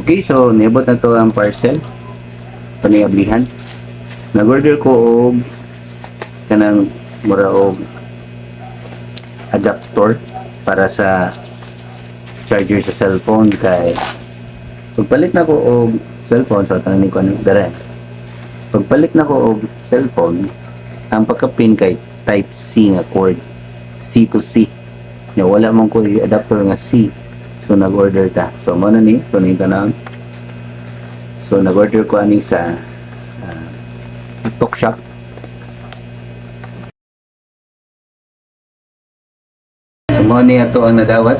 Okay, so niabot na to ang parcel. Paniablihan. Nag-order ko og kanang mura og adapter para sa charger sa cellphone kay pagpalit na ko og cellphone so tanan ko ano dara. Pagpalit na ko og cellphone, ang pagka-pin kay type C nga cord, C to C. Nya wala man ko adapter nga C. So nag-order ta. So mo na ni tuning tanan. So nag-order ko ani sa TikTok shop. So mo ni ato ang nadawat.